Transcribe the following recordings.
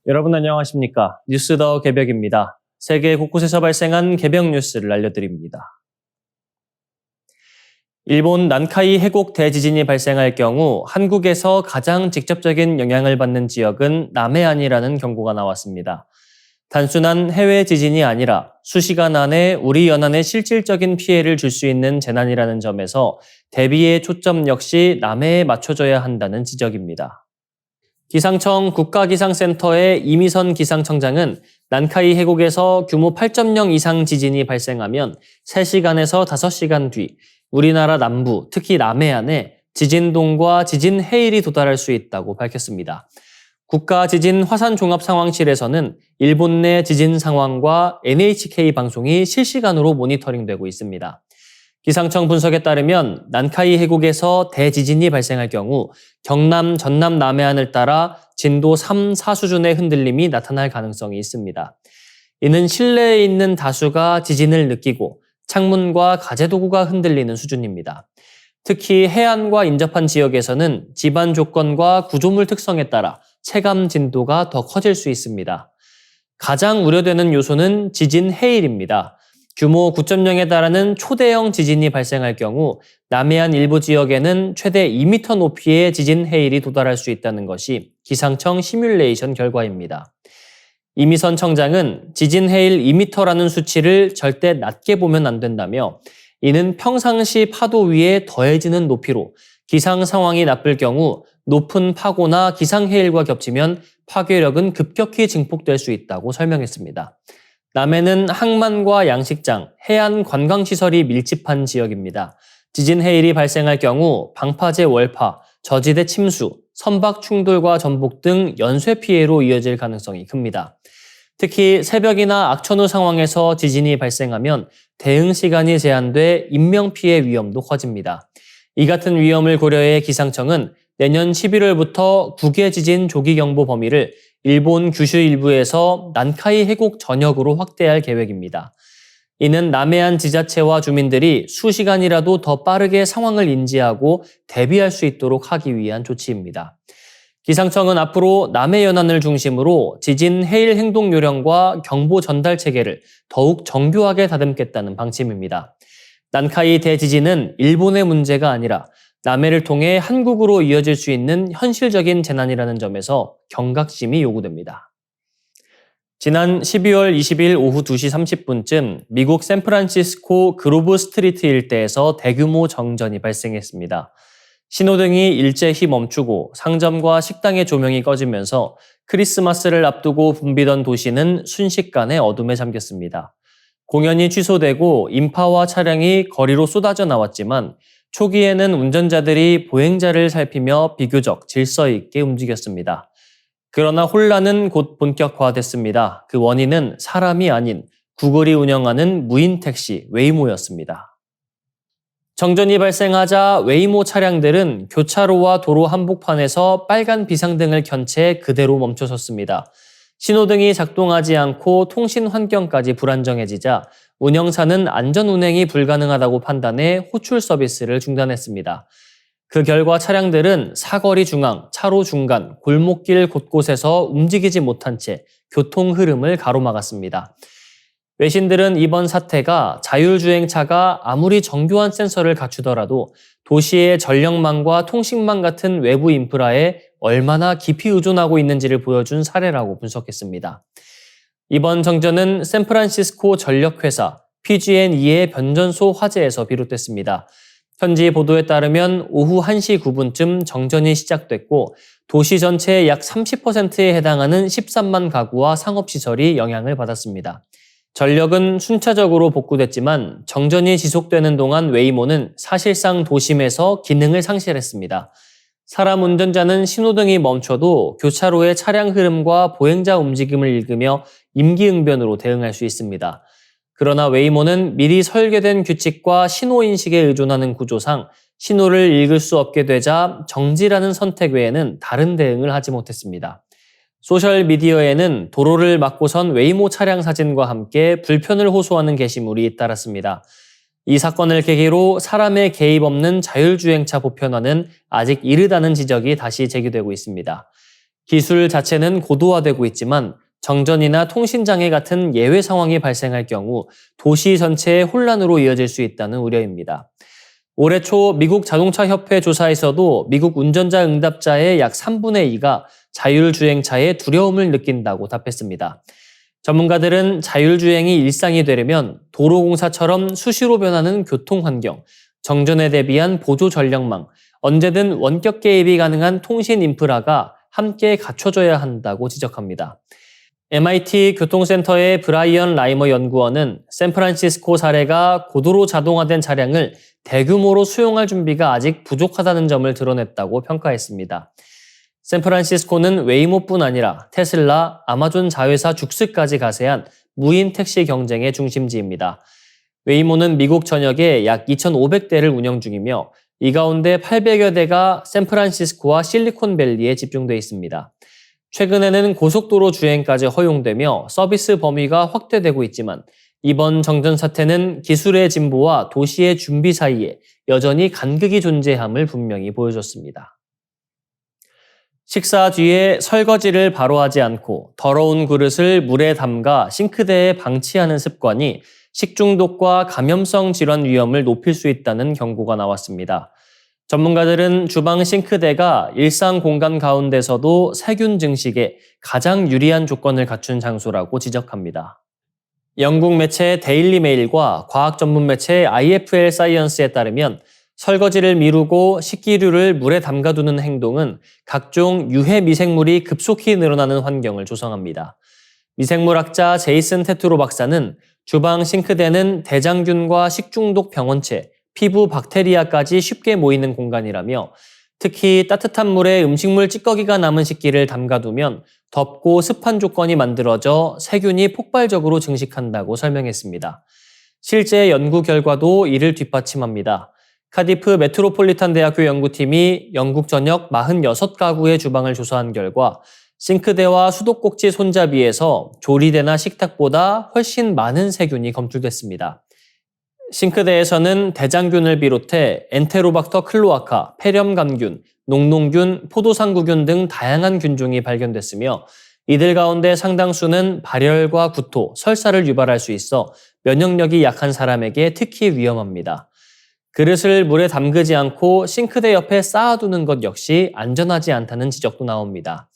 여러분 안녕하십니까? 뉴스 더 개벽입니다. 세계 곳곳에서 발생한 개벽 뉴스를 알려드립니다. 일본 난카이 해곡 대지진이 발생할 경우 한국에서 가장 직접적인 영향을 받는 지역은 남해안이라는 경고가 나왔습니다. 단순한 해외 지진이 아니라 수시간 안에 우리 연안에 실질적인 피해를 줄 수 있는 재난이라는 점에서 대비의 초점 역시 남해에 맞춰져야 한다는 지적입니다. 기상청 국가기상센터의 이미선 기상청장은 난카이 해곡에서 규모 8.0 이상 지진이 발생하면 3시간에서 5시간 뒤 우리나라 남부, 특히 남해안에 지진동과 지진 해일이 도달할 수 있다고 밝혔습니다. 국가지진화산종합상황실에서는 일본 내 지진 상황과 NHK 방송이 실시간으로 모니터링되고 있습니다. 기상청 분석에 따르면 난카이 해곡에서 대지진이 발생할 경우 경남, 전남, 남해안을 따라 진도 3, 4 수준의 흔들림이 나타날 가능성이 있습니다. 이는 실내에 있는 다수가 지진을 느끼고 창문과 가재도구가 흔들리는 수준입니다. 특히 해안과 인접한 지역에서는 지반 조건과 구조물 특성에 따라 체감 진도가 더 커질 수 있습니다. 가장 우려되는 요소는 지진 해일입니다. 규모 9.0에 달하는 초대형 지진이 발생할 경우 남해안 일부 지역에는 최대 2m 높이의 지진 해일이 도달할 수 있다는 것이 기상청 시뮬레이션 결과입니다. 이미선 청장은 지진 해일 2m라는 수치를 절대 낮게 보면 안 된다며 이는 평상시 파도 위에 더해지는 높이로 기상 상황이 나쁠 경우 높은 파고나 기상 해일과 겹치면 파괴력은 급격히 증폭될 수 있다고 설명했습니다. 남해는 항만과 양식장, 해안 관광시설이 밀집한 지역입니다. 지진 해일이 발생할 경우 방파제 월파, 저지대 침수, 선박 충돌과 전복 등 연쇄 피해로 이어질 가능성이 큽니다. 특히 새벽이나 악천 후 상황에서 지진이 발생하면 대응 시간이 제한돼 인명피해 위험도 커집니다. 이 같은 위험을 고려해 기상청은 내년 11월부터 국외 지진 조기 경보 범위를 일본 규슈 일부에서 난카이 해곡 전역으로 확대할 계획입니다. 이는 남해안 지자체와 주민들이 수시간이라도 더 빠르게 상황을 인지하고 대비할 수 있도록 하기 위한 조치입니다. 기상청은 앞으로 남해 연안을 중심으로 지진 해일 행동 요령과 경보 전달 체계를 더욱 정교하게 다듬겠다는 방침입니다. 난카이 대지진은 일본의 문제가 아니라 남해를 통해 한국으로 이어질 수 있는 현실적인 재난이라는 점에서 경각심이 요구됩니다. 지난 12월 20일 오후 2시 30분쯤 미국 샌프란시스코 그로브 스트리트 일대에서 대규모 정전이 발생했습니다. 신호등이 일제히 멈추고 상점과 식당의 조명이 꺼지면서 크리스마스를 앞두고 붐비던 도시는 순식간에 어둠에 잠겼습니다. 공연이 취소되고 인파와 차량이 거리로 쏟아져 나왔지만 초기에는 운전자들이 보행자를 살피며 비교적 질서 있게 움직였습니다. 그러나 혼란은 곧 본격화됐습니다. 그 원인은 사람이 아닌 구글이 운영하는 무인 택시 웨이모였습니다. 정전이 발생하자 웨이모 차량들은 교차로와 도로 한복판에서 빨간 비상등을 켠 채 그대로 멈춰섰습니다. 신호등이 작동하지 않고 통신 환경까지 불안정해지자 운영사는 안전 운행이 불가능하다고 판단해 호출 서비스를 중단했습니다. 그 결과 차량들은 사거리 중앙, 차로 중간, 골목길 곳곳에서 움직이지 못한 채 교통 흐름을 가로막았습니다. 외신들은 이번 사태가 자율주행차가 아무리 정교한 센서를 갖추더라도 도시의 전력망과 통신망 같은 외부 인프라에 얼마나 깊이 의존하고 있는지를 보여준 사례라고 분석했습니다. 이번 정전은 샌프란시스코 전력회사 PG&E의 변전소 화재에서 비롯됐습니다. 현지 보도에 따르면 오후 1시 9분쯤 정전이 시작됐고 도시 전체의 약 30%에 해당하는 13만 가구와 상업시설이 영향을 받았습니다. 전력은 순차적으로 복구됐지만 정전이 지속되는 동안 웨이모는 사실상 도심에서 기능을 상실했습니다. 사람 운전자는 신호등이 멈춰도 교차로의 차량 흐름과 보행자 움직임을 읽으며 임기응변으로 대응할 수 있습니다. 그러나 웨이모는 미리 설계된 규칙과 신호인식에 의존하는 구조상 신호를 읽을 수 없게 되자 정지라는 선택 외에는 다른 대응을 하지 못했습니다. 소셜미디어에는 도로를 막고선 웨이모 차량 사진과 함께 불편을 호소하는 게시물이 잇따랐습니다. 이 사건을 계기로 사람의 개입 없는 자율주행차 보편화는 아직 이르다는 지적이 다시 제기되고 있습니다. 기술 자체는 고도화되고 있지만 정전이나 통신장애 같은 예외 상황이 발생할 경우 도시 전체의 혼란으로 이어질 수 있다는 우려입니다. 올해 초 미국 자동차 협회 조사에서도 미국 운전자 응답자의 약 3분의 2가 자율주행차에 두려움을 느낀다고 답했습니다. 전문가들은 자율주행이 일상이 되려면 도로공사처럼 수시로 변하는 교통환경, 정전에 대비한 보조 전력망, 언제든 원격 개입이 가능한 통신 인프라가 함께 갖춰져야 한다고 지적합니다. MIT 교통센터의 브라이언 라이머 연구원은 샌프란시스코 사례가 고도로 자동화된 차량을 대규모로 수용할 준비가 아직 부족하다는 점을 드러냈다고 평가했습니다. 샌프란시스코는 웨이모뿐 아니라 테슬라, 아마존 자회사 죽스까지 가세한 무인 택시 경쟁의 중심지입니다. 웨이모는 미국 전역에 약 2,500대를 운영 중이며 이 가운데 800여 대가 샌프란시스코와 실리콘밸리에 집중돼 있습니다. 최근에는 고속도로 주행까지 허용되며 서비스 범위가 확대되고 있지만 이번 정전 사태는 기술의 진보와 도시의 준비 사이에 여전히 간극이 존재함을 분명히 보여줬습니다. 식사 뒤에 설거지를 바로 하지 않고 더러운 그릇을 물에 담가 싱크대에 방치하는 습관이 식중독과 감염성 질환 위험을 높일 수 있다는 경고가 나왔습니다. 전문가들은 주방 싱크대가 일상 공간 가운데서도 세균 증식에 가장 유리한 조건을 갖춘 장소라고 지적합니다. 영국 매체 데일리 메일과 과학 전문 매체 IFL 사이언스에 따르면 설거지를 미루고 식기류를 물에 담가두는 행동은 각종 유해 미생물이 급속히 늘어나는 환경을 조성합니다. 미생물학자 제이슨 테트로 박사는 주방 싱크대는 대장균과 식중독 병원체, 피부 박테리아까지 쉽게 모이는 공간이라며 특히 따뜻한 물에 음식물 찌꺼기가 남은 식기를 담가두면 덥고 습한 조건이 만들어져 세균이 폭발적으로 증식한다고 설명했습니다. 실제 연구 결과도 이를 뒷받침합니다. 카디프 메트로폴리탄 대학교 연구팀이 영국 전역 46가구의 주방을 조사한 결과 싱크대와 수도꼭지 손잡이에서 조리대나 식탁보다 훨씬 많은 세균이 검출됐습니다. 싱크대에서는 대장균을 비롯해 엔테로박터 클로아카, 폐렴감균, 농농균, 포도상구균 등 다양한 균종이 발견됐으며 이들 가운데 상당수는 발열과 구토, 설사를 유발할 수 있어 면역력이 약한 사람에게 특히 위험합니다. 그릇을 물에 담그지 않고 싱크대 옆에 쌓아두는 것 역시 안전하지 않다는 지적도 나옵니다.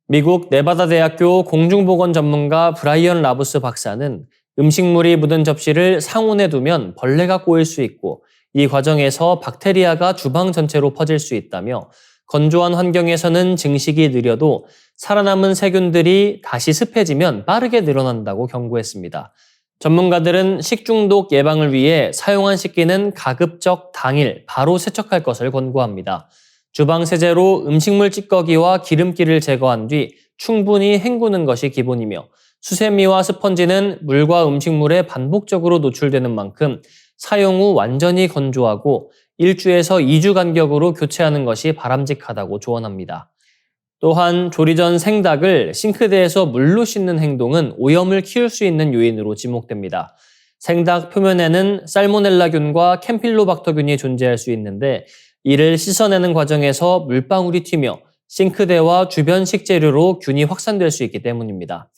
미국 네바다 대학교 공중보건 전문가 브라이언 라부스 박사는 음식물이 묻은 접시를 상온에 두면 벌레가 꼬일 수 있고 이 과정에서 박테리아가 주방 전체로 퍼질 수 있다며 건조한 환경에서는 증식이 느려도 살아남은 세균들이 다시 습해지면 빠르게 늘어난다고 경고했습니다. 전문가들은 식중독 예방을 위해 사용한 식기는 가급적 당일 바로 세척할 것을 권고합니다. 주방 세제로 음식물 찌꺼기와 기름기를 제거한 뒤 충분히 헹구는 것이 기본이며 수세미와 스펀지는 물과 음식물에 반복적으로 노출되는 만큼 사용 후 완전히 건조하고 1주에서 2주 간격으로 교체하는 것이 바람직하다고 조언합니다. 또한 조리 전 생닭을 싱크대에서 물로 씻는 행동은 오염을 키울 수 있는 요인으로 지목됩니다. 생닭 표면에는 살모넬라균과 캠필로박터균이 존재할 수 있는데 이를 씻어내는 과정에서 물방울이 튀며 싱크대와 주변 식재료로 균이 확산될 수 있기 때문입니다.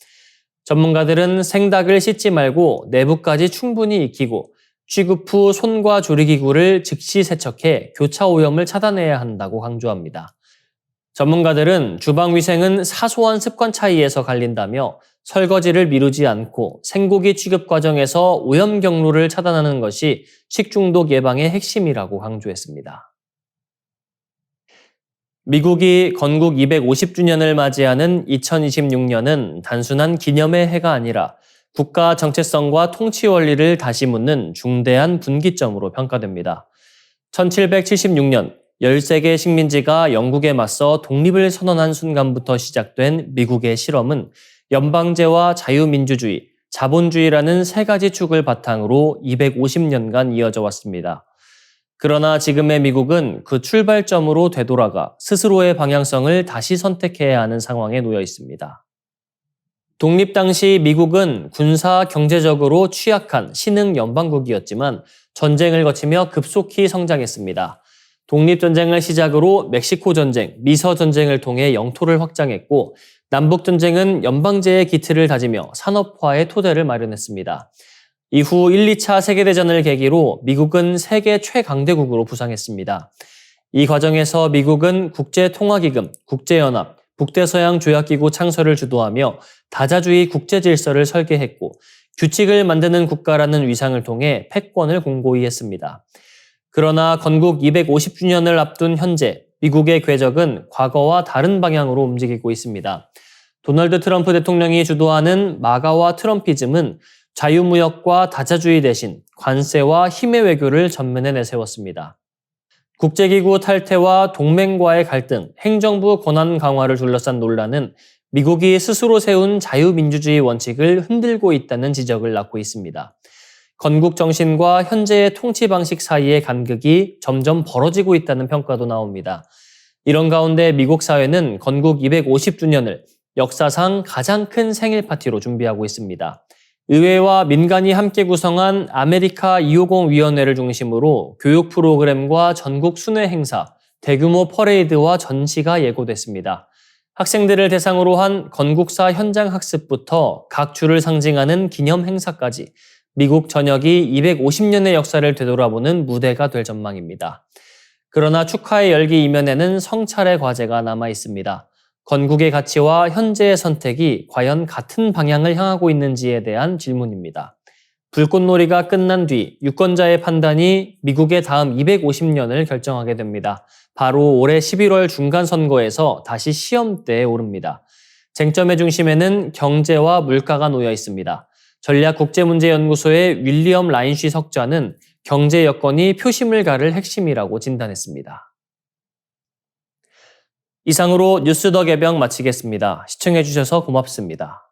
전문가들은 생닭을 씻지 말고 내부까지 충분히 익히고 취급 후 손과 조리기구를 즉시 세척해 교차 오염을 차단해야 한다고 강조합니다. 전문가들은 주방 위생은 사소한 습관 차이에서 갈린다며 설거지를 미루지 않고 생고기 취급 과정에서 오염 경로를 차단하는 것이 식중독 예방의 핵심이라고 강조했습니다. 미국이 건국 250주년을 맞이하는 2026년은 단순한 기념의 해가 아니라 국가 정체성과 통치 원리를 다시 묻는 중대한 분기점으로 평가됩니다. 1776년 13개 식민지가 영국에 맞서 독립을 선언한 순간부터 시작된 미국의 실험은 연방제와 자유민주주의, 자본주의라는 세 가지 축을 바탕으로 250년간 이어져 왔습니다. 그러나 지금의 미국은 그 출발점으로 되돌아가 스스로의 방향성을 다시 선택해야 하는 상황에 놓여 있습니다. 독립 당시 미국은 군사 경제적으로 취약한 신흥 연방국이었지만 전쟁을 거치며 급속히 성장했습니다. 독립전쟁을 시작으로 멕시코 전쟁, 미서 전쟁을 통해 영토를 확장했고 남북전쟁은 연방제의 기틀을 다지며 산업화의 토대를 마련했습니다. 이후 1, 2차 세계대전을 계기로 미국은 세계 최강대국으로 부상했습니다. 이 과정에서 미국은 국제통화기금, 국제연합, 북대서양 조약기구 창설을 주도하며 다자주의 국제질서를 설계했고 규칙을 만드는 국가라는 위상을 통해 패권을 공고히 했습니다. 그러나 건국 250주년을 앞둔 현재 미국의 궤적은 과거와 다른 방향으로 움직이고 있습니다. 도널드 트럼프 대통령이 주도하는 마가와 트럼피즘은 자유무역과 다자주의 대신 관세와 힘의 외교를 전면에 내세웠습니다. 국제기구 탈퇴와 동맹과의 갈등, 행정부 권한 강화를 둘러싼 논란은 미국이 스스로 세운 자유민주주의 원칙을 흔들고 있다는 지적을 낳고 있습니다. 건국 정신과 현재의 통치 방식 사이의 간극이 점점 벌어지고 있다는 평가도 나옵니다. 이런 가운데 미국 사회는 건국 250주년을 역사상 가장 큰 생일 파티로 준비하고 있습니다. 의회와 민간이 함께 구성한 아메리카 250 위원회를 중심으로 교육 프로그램과 전국 순회 행사, 대규모 퍼레이드와 전시가 예고됐습니다. 학생들을 대상으로 한 건국사 현장 학습부터 각 주를 상징하는 기념 행사까지 미국 전역이 250년의 역사를 되돌아보는 무대가 될 전망입니다. 그러나 축하의 열기 이면에는 성찰의 과제가 남아 있습니다. 건국의 가치와 현재의 선택이 과연 같은 방향을 향하고 있는지에 대한 질문입니다. 불꽃놀이가 끝난 뒤 유권자의 판단이 미국의 다음 250년을 결정하게 됩니다. 바로 올해 11월 중간선거에서 다시 시험대에 오릅니다. 쟁점의 중심에는 경제와 물가가 놓여 있습니다. 전략국제문제연구소의 윌리엄 라인쉬 석좌는 경제 여건이 표심을 가를 핵심이라고 진단했습니다. 이상으로 뉴스 더 개병 마치겠습니다. 시청해주셔서 고맙습니다.